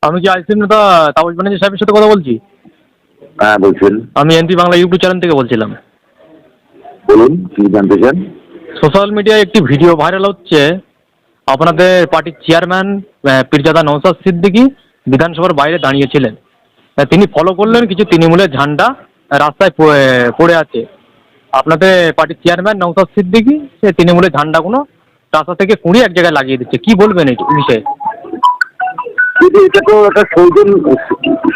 আমি কি আইসিএম নেতা তাপস ব্যানার্জি সাহেবের সাথে কথা বলছি? হ্যাঁ, বলছেন। আমি এনপি বাংলা ইউটিউব চ্যানেল থেকে বলছিলাম। বলুন, কি জানতে চান? সোশ্যাল মিডিয়ায় একটি ভিডিও ভাইরাল হচ্ছে, আপনাদের পার্টির চেয়ারম্যান পীরজাদা নওশাদ সিদ্দিকী বিধানসভার বাইরে দাঁড়িয়েছিলেন। তিনি ফলো করলেন কিছু তৃণমূলের ঝান্ডা রাস্তায় পড়ে আছে। আপনাদের পার্টির চেয়ারম্যান নওশাদ সিদ্দিকী সে তৃণমূলের ঝান্ডাগুলো রাস্তা থেকে কুড়িয়ে এক জায়গায় লাগিয়ে দিচ্ছে। কি বলবেন এই বিষয়ে? কিন্তু এটা তো একটা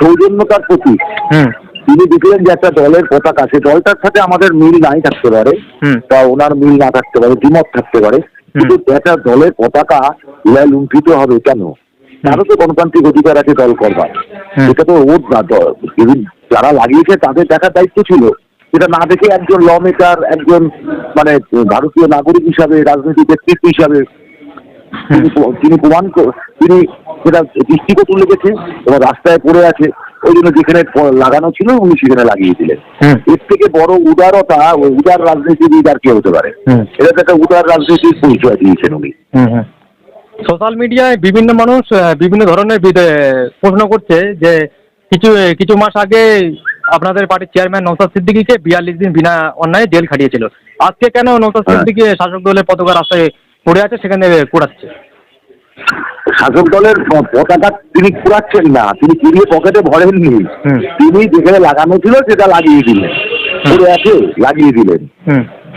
সৌজন্যতার প্রতীক। তিনি দেখলেন যে একটা দলের পতাকা, সে দলটার সাথে আমাদের মিল নাই থাকতে পারে, বা ওনার মিল না থাকতে পারে, দ্বিমত থাকতে পারে, কিন্তু একটা দলের পতাকা লুণ্ঠিত হবে কেন? তারও তো গণতান্ত্রিক অধিকার আছে দল করবার। এটা তো ওর যারা লাগিয়েছে তাদের দেখার দায়িত্ব ছিল। সেটা না দেখে একজন ল মেকার, একজন মানে ভারতীয় নাগরিক হিসাবে, রাজনৈতিক ব্যক্তিত্ব হিসাবে তিনি তিনি সেটা দৃষ্টিকে তুলে গেছে এবং রাস্তায় পড়ে আছে, ওই জন্য যেখানে লাগানো ছিল উনি সেখানে লাগিয়ে দিলেন। এর থেকে বড় উদারতা, ওই উদার রাজনীতিবিদ আর কে হতে পারে? এটা তো একটা উদার রাজনীতির পরিচয় দিয়েছেন উনি। সোশ্যাল মিডিয়ায় বিভিন্ন মানুষ বিভিন্ন ধরনের প্রশ্ন করছে যে কিছু মাস আগে আপনাদের পার্টির চেয়ারম্যান নওশাদ সিদ্দিকীকে ৪২ দিন বিনা অন্যায় জেল খাটিয়েছিল। আজকে কেন নওশাদ সিদ্দিকী শাসক দলের পতাকা রাস্তায় পড়ে আছে সেখানে কুড়াচ্ছে? শাসক দলের পতাকা তিনি কুড়াচ্ছেন না, তিনি কুড়িয়ে পকেটে ভরেননি। তিনি যেখানে লাগানো ছিল সেটা লাগিয়ে দিলেন, পড়ে আছে লাগিয়ে দিলেন।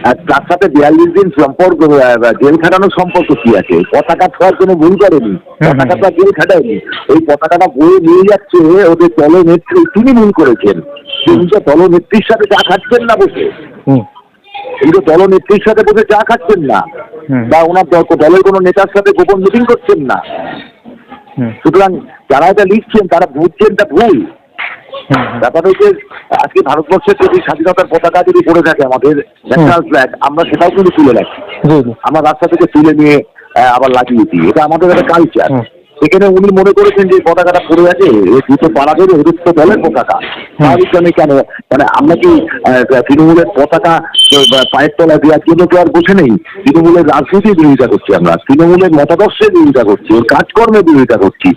আর তার সাথে ৪২ দিন সম্পর্ক, জেল খাটানোর সম্পর্ক কি আছে? পতাকা ছোঁয়ার কোনো ভুল করেনি, পতাকা তো জেল খাটায়নি। ওই পতাকাটা বয়ে নিয়ে যাচ্ছে ওদের দলনেত্রী, তিনি ভুল করেছেন। তিনি তো দলনেত্রীর সাথে চা খাচ্ছেন না বসে, তিনি তো দলনেত্রীর সাথে বসে চা খাচ্ছেন না, বা ওনার দলের কোনো নেতার সাথে গোপন মিটিং করছেন না। সুতরাং যারা এটা লিখছেন তারা বুঝছেন তা ভুল। ব্যাপার হচ্ছে, আজকে ভারতবর্ষের যদি স্বাধীনতার পতাকা যদি পড়ে থাকে, আমাদের ন্যাশনাল ফ্ল্যাগ, আমরা সেটাও কিন্তু তুলে রাখি। আমরা রাস্তা থেকে তুলে নিয়ে আবার লাগিয়ে দিই, এটা আমাদের একটা কালচার। সেখানে উনি মনে করেছেন যে পতাকাটা পড়ে আছে, দুটো পাড়া দেবে, ওদের তো দলের পতাকা, তাহলে কেন? মানে আমরা কি তৃণমূলের পতাকা পায়ের তলা দেওয়ার জন্য তো আর বসে নেই। তৃণমূলের রাজনীতির বিরোধিতা করছি, আমরা তৃণমূলের মতাদর্শের বিরোধিতা করছি, ওর কাজকর্মের বিরোধিতা করছি।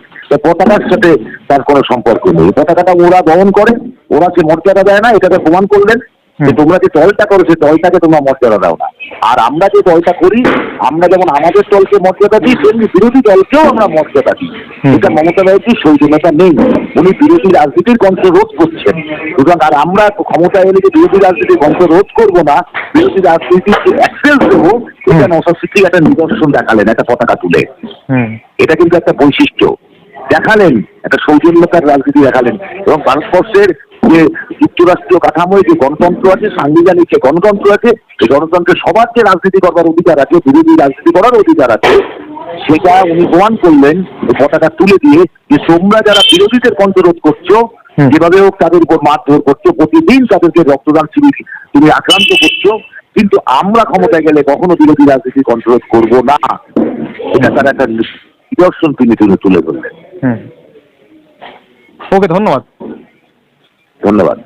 পতাকার সাথে তার কোনো সম্পর্ক নেই। পতাকাটা ওরা বহন করে, ওরা সে মর্যাদা দেয় না, এটাকে প্রমাণ করলেন যে তোমরা যে দলটা করো সে দলটাকে তোমরা মর্যাদা দাও না। আর আমরা যে দলটা করি, আমরা যেমন আমাদের দলকে মর্যাদা দিই, তেমনি বিরোধী দলকেও আমরা মর্যাদা দিই। এটা মমতা ব্যানার্জির সৌজন্যতা নেই, উনি বিরোধী রাজনীতির কণ্ঠ রোধ করছেন। সুতরাং আর আমরা ক্ষমতায় এলে যে বিরোধী রাজনীতির কণ্ঠ রোধ করবো না, বিরোধী রাজনীতির অ্যাক্সেস দেবো, এটা নওশাদ সিদ্দিকী একটা নিদর্শন দেখালেন, একটা পতাকা তুলে। এটা কিন্তু একটা বৈশিষ্ট্য দেখালেন, একটা সৌজন্যতার রাজনীতি দেখালেন। এবং ভারতবর্ষের যে যুক্তরাষ্ট্রীয় কাঠামোয় যে গণতন্ত্র আছে, সাংবিধানিক যে গণতন্ত্র আছে, এই গণতন্ত্রে সবার যে রাজনীতি করবার অধিকার আছে, বিরোধী রাজনীতি করার অধিকার আছে, সেটা উনি প্রমাণ করলেন পতাকা তুলে দিয়ে, যে তোমরা যারা বিরোধীদের কণ্ঠরোধ করছো, যেভাবে হোক তাদের উপর মারধর করছো, প্রতিদিন তাদেরকে রক্তদান শিবির তুমি আক্রান্ত করছো, কিন্তু আমরা ক্ষমতায় গেলে কখনো বিরোধী রাজনীতির কণ্ঠরোধ করবো না। এটা তার একটা নিদর্শন তিনি তুলে ধরলেন। ওকে, ধন্যবাদ। ধন্যবাদ।